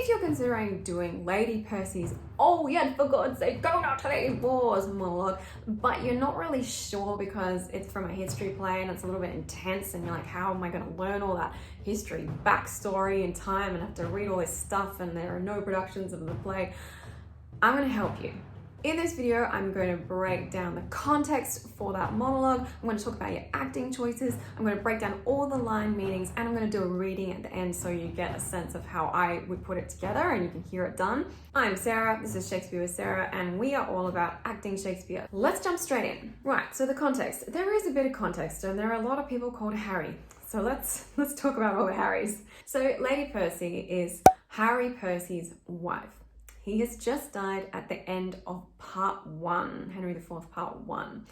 if you're considering doing Lady Percy's "Oh yet for God's sake, go not to these wars" monologue, but you're not really sure because it's from a history play and it's a little bit intense and you're like, how am I going to learn all that history backstory in time and have to read all this stuff and there are no productions of the play, I'm going to help you. In this video, I'm going to break down the context for that monologue. I'm going to talk about your acting choices. I'm going to break down all the line meanings, and I'm going to do a reading at the end so you get a sense of how I would put it together and you can hear it done. I'm Sarah, this is Shakespeare with Sarah, and we are all about acting Shakespeare. Let's jump straight in. Right, so the context. There is a bit of context, and there are a lot of people called Harry. So let's talk about all the Harrys. So Lady Percy is Harry Percy's wife. He has just died at the end of part 1, Henry IV part 1.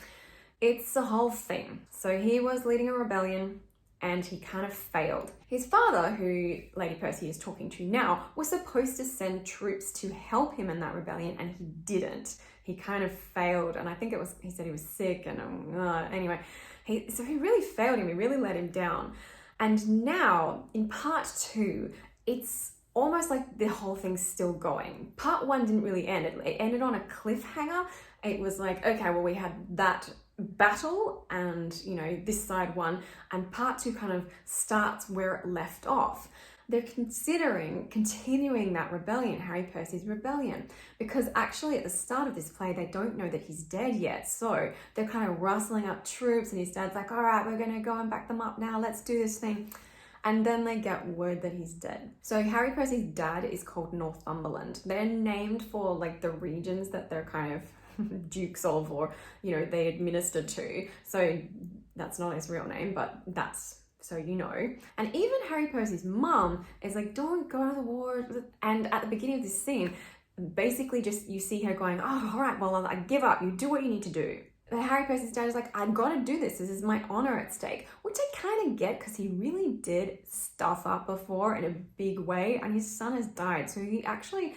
It's a whole thing. So he was leading a rebellion and he kind of failed. His father, who Lady Percy is talking to now, was supposed to send troops to help him in that rebellion and he didn't. He kind of failed, and I think he said he was sick and anyway. So he really failed him, he really let him down. And now in part 2, it's almost like the whole thing's still going. Part 1 didn't really end. It ended on a cliffhanger. It was like, okay, well, we had that battle and, this side won, and part 2 kind of starts where it left off. They're considering continuing that rebellion, Harry Percy's rebellion, because actually at the start of this play, they don't know that he's dead yet. So they're kind of rustling up troops and his dad's like, all right, we're going to go and back them up now. Let's do this thing. And then they get word that he's dead. So Harry Percy's dad is called Northumberland. They're named for like the regions that they're kind of dukes of, or, they administer to. So that's not his real name, but that's so you know. And even Harry Percy's mum is like, don't go to the war. And at the beginning of this scene, basically just you see her going, oh, all right, well, I give up. You do what you need to do. But Harry Percy's dad is like, I've got to do this. This is my honor at stake, which I kind of get because he really did stuff up before in a big way and his son has died. So he actually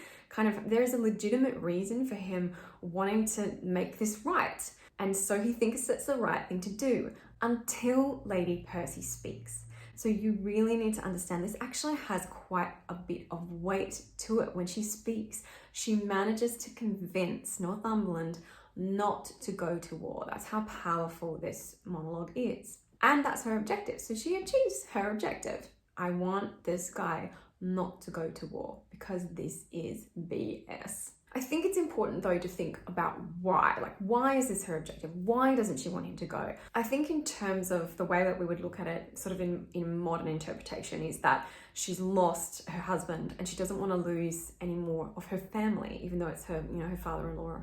there's a legitimate reason for him wanting to make this right. And so he thinks it's the right thing to do until Lady Percy speaks. So you really need to understand this actually has quite a bit of weight to it. When she speaks, she manages to convince Northumberland not to go to war. That's how powerful this monologue is. And that's her objective. So she achieves her objective. I want this guy not to go to war because this is BS. I think it's important though to think about why. Like, why is this her objective? Why doesn't she want him to go? I think in terms of the way that we would look at it sort of in modern interpretation is that she's lost her husband and she doesn't want to lose any more of her family, even though it's her, her father-in-law,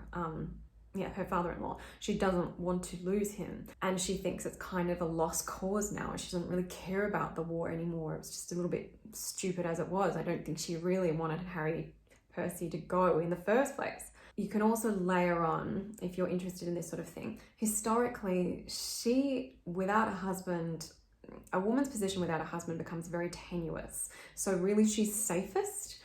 her father-in-law. She doesn't want to lose him. And she thinks it's kind of a lost cause now. And she doesn't really care about the war anymore. It's just a little bit stupid as it was. I don't think she really wanted Harry Percy to go in the first place. You can also layer on, if you're interested in this sort of thing, historically, without a husband, a woman's position without a husband becomes very tenuous. So really she's safest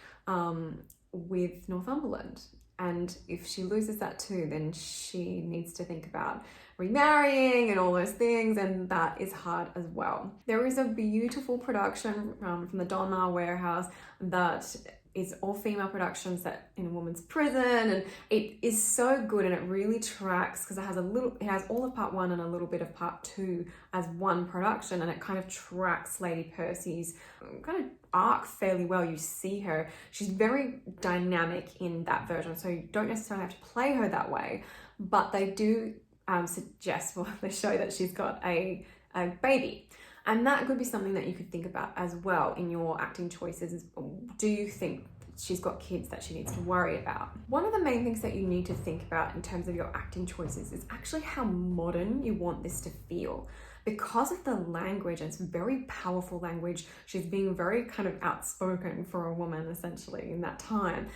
with Northumberland. And if she loses that too, then she needs to think about remarrying and all those things, and that is hard as well. There is a beautiful production from the Donmar Warehouse that is all female production set in a woman's prison, and it is so good and it really tracks because it has all of part 1 and a little bit of part 2 as one production, and it kind of tracks Lady Percy's kind of arc fairly well. You see her, she's very dynamic in that version, so you don't necessarily have to play her that way, but they do they show that she's got a baby. And that could be something that you could think about as well in your acting choices. Do you think she's got kids that she needs to worry about? One of the main things that you need to think about in terms of your acting choices is actually how modern you want this to feel. Because of the language, and it's very powerful language, she's being very kind of outspoken for a woman essentially in that time.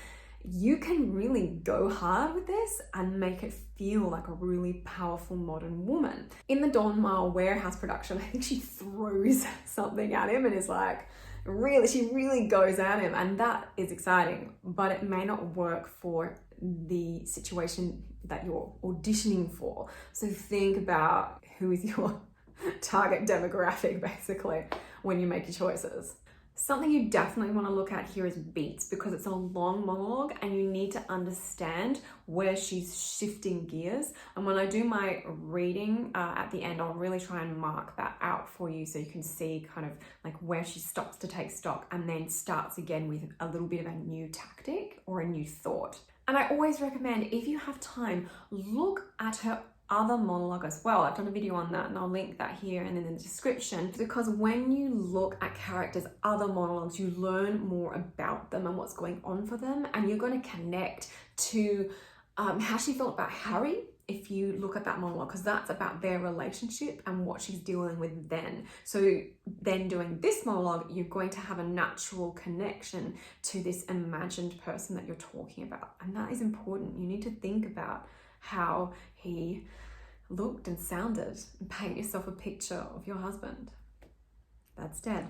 You can really go hard with this and make it feel like a really powerful modern woman. In the Donmar Warehouse production, I think she throws something at him and is like, she really goes at him, and that is exciting, but it may not work for the situation that you're auditioning for. So think about who is your target demographic basically when you make your choices. Something you definitely want to look at here is beats, because it's a long monologue and you need to understand where she's shifting gears. And when I do my reading at the end, I'll really try and mark that out for you so you can see kind of like where she stops to take stock and then starts again with a little bit of a new tactic or a new thought. And I always recommend, if you have time, look at her other monologue as well. I've done a video on that and I'll link that here and in the description, because when you look at characters' other monologues, you learn more about them and what's going on for them, and you're going to connect to how she felt about Harry if you look at that monologue, because that's about their relationship and what she's dealing with then. So then doing this monologue, you're going to have a natural connection to this imagined person that you're talking about, and that is important. You need to think about how he looked and sounded and paint yourself a picture of your husband. That's dead.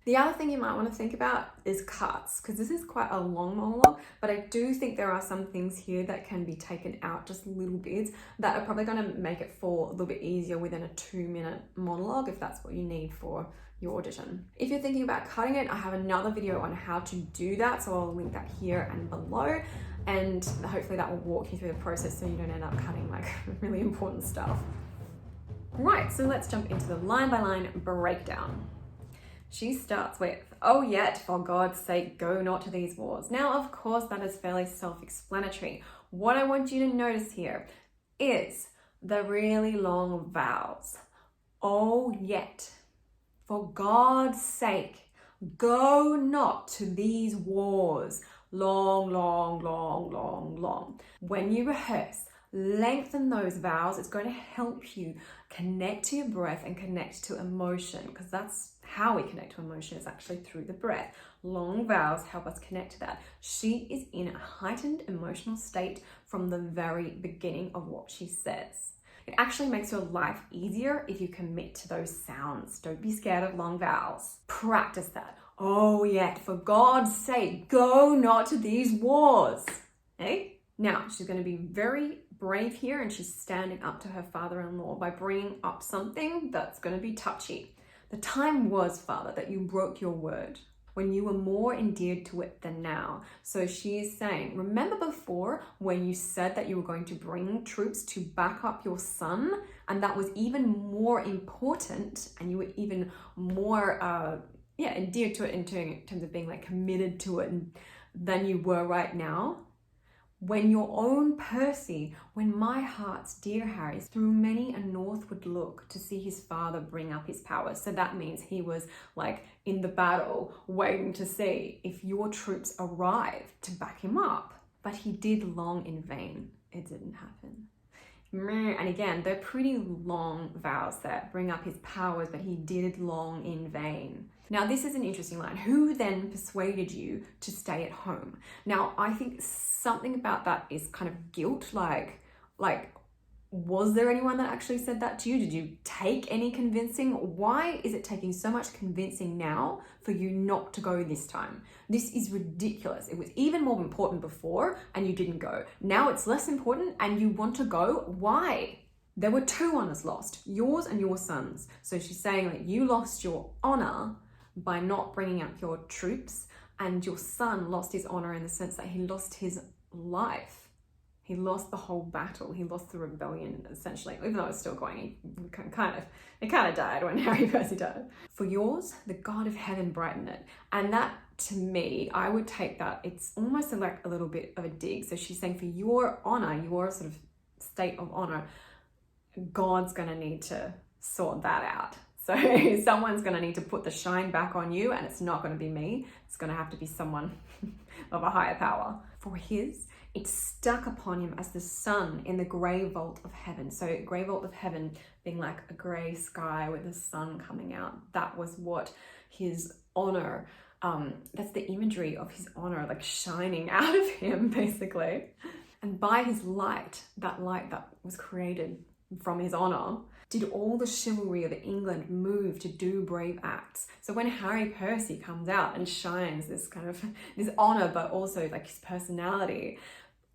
The other thing you might want to think about is cuts, because this is quite a long monologue, but I do think there are some things here that can be taken out, just little bits that are probably going to make it fall a little bit easier within a 2-minute monologue if that's what you need for your audition. If you're thinking about cutting it, I have another video on how to do that, so I'll link that here and below, and hopefully that will walk you through the process so you don't end up cutting like really important stuff. Right, so let's jump into the line by line breakdown. She starts with, "Oh yet, for God's sake, go not to these wars." Now, of course, that is fairly self-explanatory. What I want you to notice here is the really long vowels. Oh yet, for God's sake, go not to these wars. Long, long, long, long, long. When you rehearse, lengthen those vowels. It's going to help you connect to your breath and connect to emotion, because that's how we connect to emotion, is actually through the breath. Long vowels help us connect to that. She is in a heightened emotional state from the very beginning of what she says. It actually makes your life easier if you commit to those sounds. Don't be scared of long vowels. Practice that. Oh yet, for God's sake, go not to these wars. Okay? Now, she's going to be very brave here, and she's standing up to her father-in-law by bringing up something that's going to be touchy. The time was, Father, that you broke your word when you were more endeared to it than now. So she is saying, remember before when you said that you were going to bring troops to back up your son, and that was even more important, and you were even more endeared to it in terms of being like committed to it than you were right now? When your own Percy, when my heart's dear Harry, through many a northward look to see his father bring up his power. So that means he was like in the battle waiting to see if your troops arrived to back him up. But he did long in vain. It didn't happen. And again, they're pretty long vowels that bring up his powers, but he did long in vain. Now, this is an interesting line. Who then persuaded you to stay at home? Now, I think something about that is kind of guilt. Like, was there anyone that actually said that to you? Did you take any convincing? Why is it taking so much convincing now for you not to go this time? This is ridiculous. It was even more important before and you didn't go. Now it's less important and you want to go. Why? There were 2 honors lost, yours and your son's. So she's saying that you lost your honor by not bringing up your troops, and your son lost his honor in the sense that he lost his life. He lost the whole battle. He lost the rebellion, essentially. Even though it's still going, it kind of died when Harry Percy died. For yours, the God of heaven brighten it. And that, to me, I would take that, it's almost like a little bit of a dig. So she's saying for your honor, your sort of state of honor, God's going to need to sort that out. So someone's going to need to put the shine back on you, and it's not going to be me. It's going to have to be someone of a higher power. For his, it stuck upon him as the sun in the grey vault of heaven. So grey vault of heaven being like a grey sky with the sun coming out. That was what his honor, that's the imagery of his honor, like shining out of him, basically. And by his light, that light that was created from his honor, did all the chivalry of England move to do brave acts. So when Harry Percy comes out and shines this kind of, this honor, but also like his personality,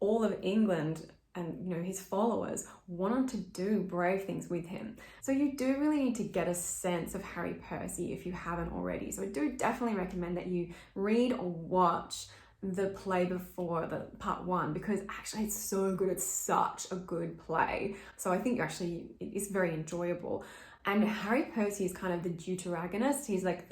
all of England and his followers wanted to do brave things with him. So you do really need to get a sense of Harry Percy if you haven't already. So I do definitely recommend that you read or watch the play before the part 1, because actually it's so good. It's such a good play. So I think it's very enjoyable. And Harry Percy is kind of the deuteragonist. He's like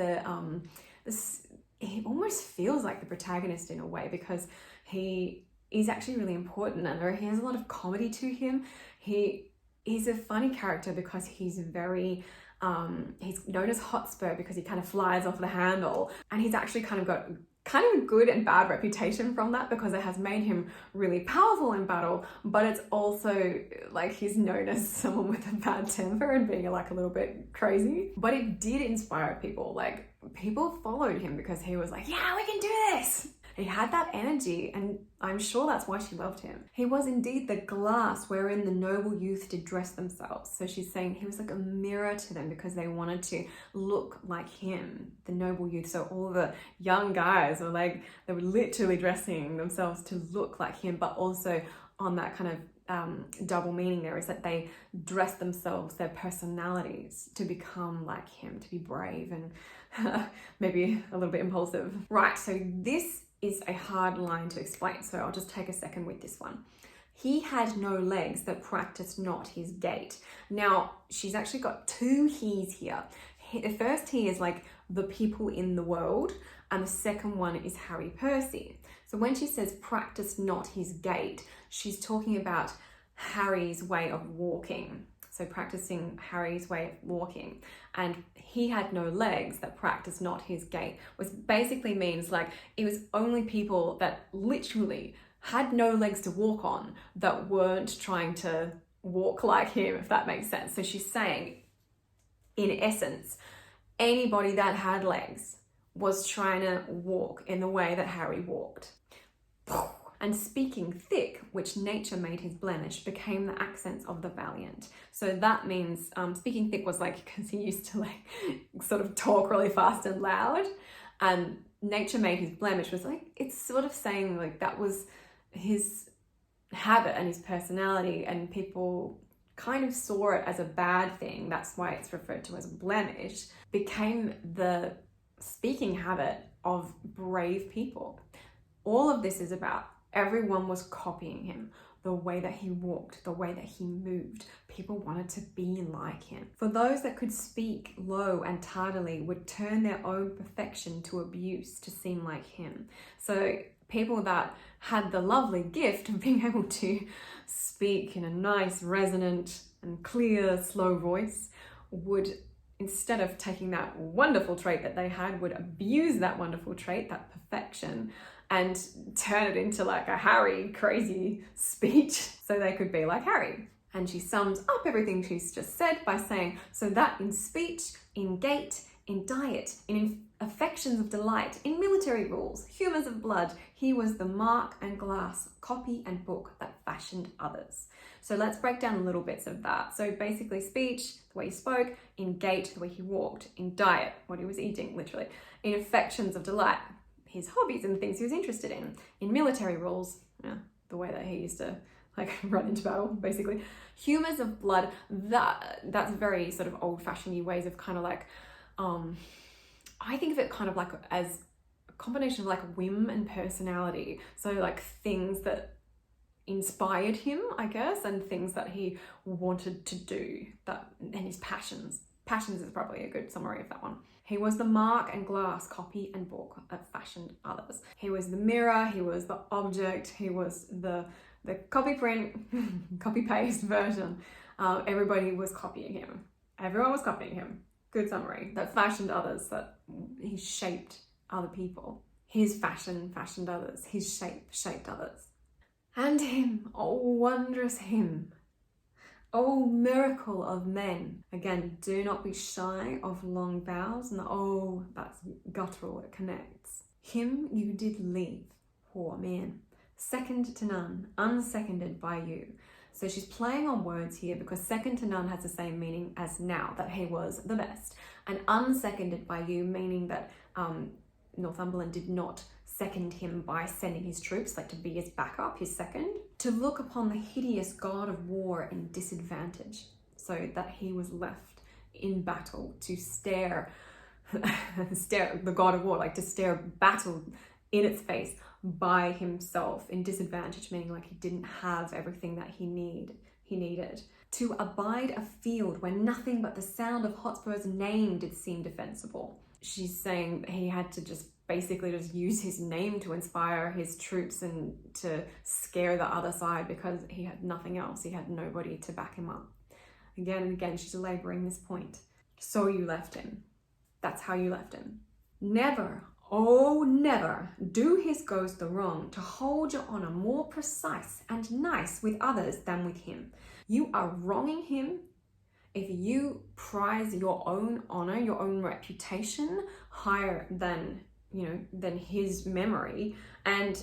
he almost feels like the protagonist in a way, because he is actually really important, and he has a lot of comedy to him. He's a funny character because he's very he's known as Hotspur because he kind of flies off the handle, and he's actually kind of got a good and bad reputation from that, because it has made him really powerful in battle, but it's also like he's known as someone with a bad temper and being like a little bit crazy. But it did inspire people. Like, people followed him because he was like, yeah, we can do this. He had that energy, and I'm sure that's why she loved him. He was indeed the glass wherein the noble youth did dress themselves. So she's saying he was like a mirror to them because they wanted to look like him, the noble youth. So all the young guys were they were literally dressing themselves to look like him, but also on that kind of double meaning there is that they dress themselves, their personalities, to become like him, to be brave and maybe a little bit impulsive. Right, so this is a hard line to explain, so I'll just take a second with this one. He had no legs that practiced not his gait. Now, she's actually got 2 he's here. The first he is like the people in the world, and the second one is Harry Percy. So when she says practice not his gait, she's talking about Harry's way of walking. So practicing Harry's way of walking. And he had no legs that practiced not his gait, which basically means like it was only people that literally had no legs to walk on that weren't trying to walk like him, if that makes sense. So she's saying, in essence, anybody that had legs was trying to walk in the way that Harry walked. And speaking thick, which nature made his blemish, became the accents of the valiant. So that means speaking thick was like because he used to like sort of talk really fast and loud, and nature made his blemish was like, it's sort of saying like that was his habit and his personality, and people kind of saw it as a bad thing. That's why it's referred to as a blemish. Became the speaking habit of brave people. All of this is about everyone was copying him, the way that he walked, the way that he moved. People wanted to be like him. For those that could speak low and tardily would turn their own perfection to abuse to seem like him. So people that had the lovely gift of being able to speak in a nice, resonant and clear, slow voice would, instead of taking that wonderful trait that they had, would abuse that wonderful trait, that perfection, and turn it into like a Harry crazy speech so they could be like Harry. And she sums up everything she's just said by saying, so that in speech, in gait, in diet, in affections of delight, in military rules, humours of blood, he was the mark and glass, copy and book that fashioned others. So let's break down little bits of that. So basically speech, the way he spoke, in gait, the way he walked, in diet, what he was eating, literally, in affections of delight, his hobbies and things he was interested in military rules, the way that he used to like run into battle, basically. Humours of blood, that's very sort of old-fashioned ways of kind of like, I think of it kind of like as a combination of like whim and personality. So like things that inspired him, I guess, and things that he wanted to do, and his passions. Passions is probably a good summary of that one. He was the mark and glass, copy and book that fashioned others. He was the mirror, he was the object, he was the copy print, copy paste version. Everybody was copying him. Everyone was copying him. Good summary. That fashioned others, that he shaped other people. His fashion fashioned others. His shape shaped others. And him, oh wondrous him. Oh, miracle of men. Again, do not be shy of long vowels. And oh, that's guttural, it connects. Him you did leave, poor man. Second to none, unseconded by you. So she's playing on words here because second to none has the same meaning as now, that he was the best. And unseconded by you, meaning that Northumberland did not second him by sending his troops, like to be his backup, his second, to look upon the hideous god of war in disadvantage, so that he was left in battle to stare the god of war, like to stare battle in its face by himself in disadvantage, meaning like he didn't have everything that he needed. To abide a field where nothing but the sound of Hotspur's name did seem defensible. She's saying he had to just basically just use his name to inspire his troops and to scare the other side, because he had nothing else. He had nobody to back him up. Again and again, she's elaborating this point. So you left him. That's how you left him. Never, oh never, do his ghost the wrong to hold your honour more precise and nice with others than with him. You are wronging him if you prize your own honour, your own reputation higher than his memory, and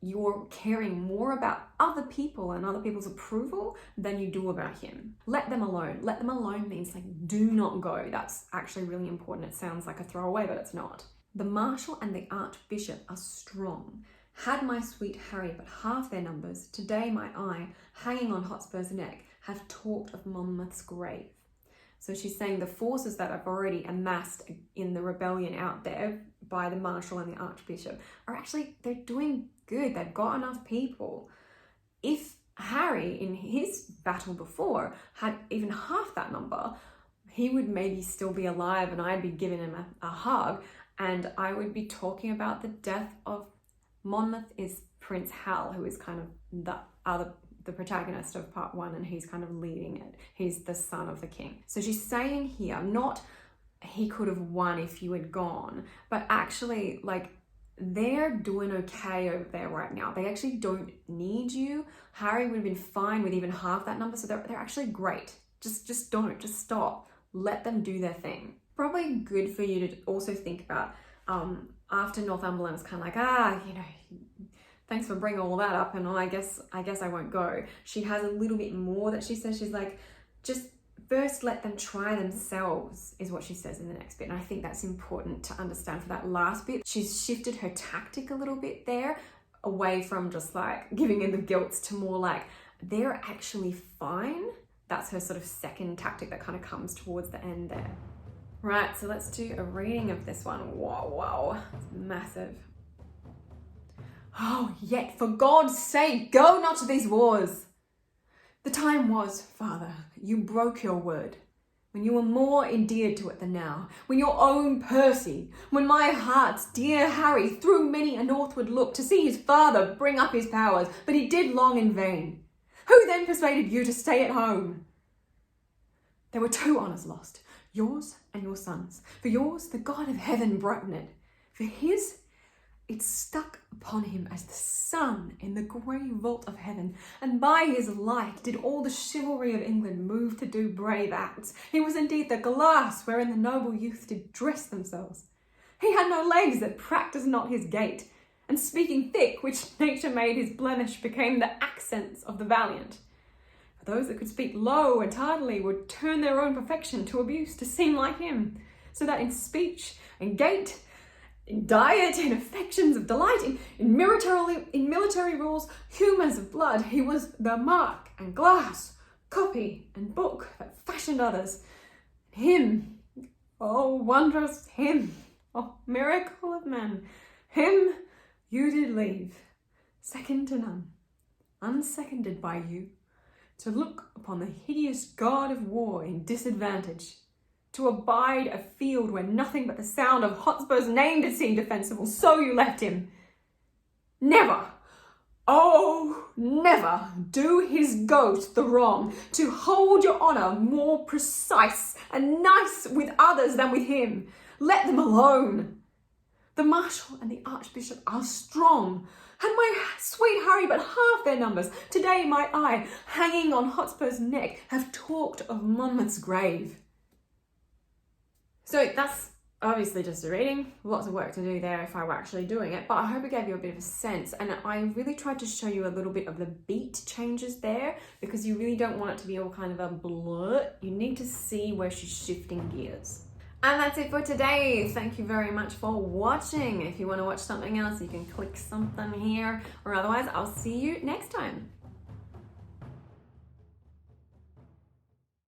you're caring more about other people and other people's approval than you do about him. Let them alone. Let them alone means like do not go. That's actually really important. It sounds like a throwaway, but it's not. The Marshal and the Archbishop are strong. Had my sweet Harry but half their numbers, today my eye, hanging on Hotspur's neck, have talked of Monmouth's grave. So she's saying the forces that have already amassed in the rebellion out there by the Marshal and the Archbishop are actually, they're doing good. They've got enough people. If Harry, in his battle before, had even half that number, he would maybe still be alive and I'd be giving him a hug, and I would be talking about the death of Monmouth is Prince Hal, who is kind of the protagonist of part 1, and he's kind of leading it. He's the son of the king. So she's saying here, not he could have won if you had gone, but actually like they're doing okay over there right now. They actually don't need you. Harry would have been fine with even half that number, so they're actually great. Just stop. Let them do their thing. Probably good for you to also think about after Northumberland was kind of like, thanks for bringing all that up, and I guess I won't go. She has a little bit more that she says. She's like, just first let them try themselves, is what she says in the next bit. And I think that's important to understand for that last bit. She's shifted her tactic a little bit there, away from just like giving in the guilt to more like, they're actually fine. That's her sort of second tactic that kind of comes towards the end there. Right, so let's do a reading of this one. Whoa, it's massive. Oh, yet for God's sake, go not to these wars. The time was, Father, you broke your word, when you were more endeared to it than now, when your own Percy, when my heart's dear Harry threw many a northward look to see his father bring up his powers, but he did long in vain. Who then persuaded you to stay at home? There were 2 honours lost, yours and your son's. For yours, the God of heaven brightened it. For his, it stuck upon him as the sun in the grey vault of heaven, and by his light did all the chivalry of England move to do brave acts. He was indeed the glass wherein the noble youth did dress themselves. He had no legs that practised not his gait, and speaking thick, which nature made his blemish, became the accents of the valiant. For those that could speak low and tardily would turn their own perfection to abuse to seem like him, so that in speech and gait, in diet, in affections of delight, in military rules, humours of blood, he was the mark and glass, copy and book that fashioned others. Him, oh wondrous him, oh miracle of man, him you did leave, second to none, unseconded by you, to look upon the hideous god of war in disadvantage, to abide a field where nothing but the sound of Hotspur's name did seem defensible, so you left him. Never, oh never, do his ghost the wrong, to hold your honour more precise and nice with others than with him. Let them alone. The Marshal and the Archbishop are strong. Had my sweet Harry but half their numbers, today my eye, hanging on Hotspur's neck, have talked of Monmouth's grave. So that's obviously just a reading, lots of work to do there if I were actually doing it, but I hope it gave you a bit of a sense, and I really tried to show you a little bit of the beat changes there, because you really don't want it to be all kind of a blur. You need to see where she's shifting gears. And that's it for today. Thank you very much for watching. If you want to watch something else, you can click something here, or otherwise I'll see you next time.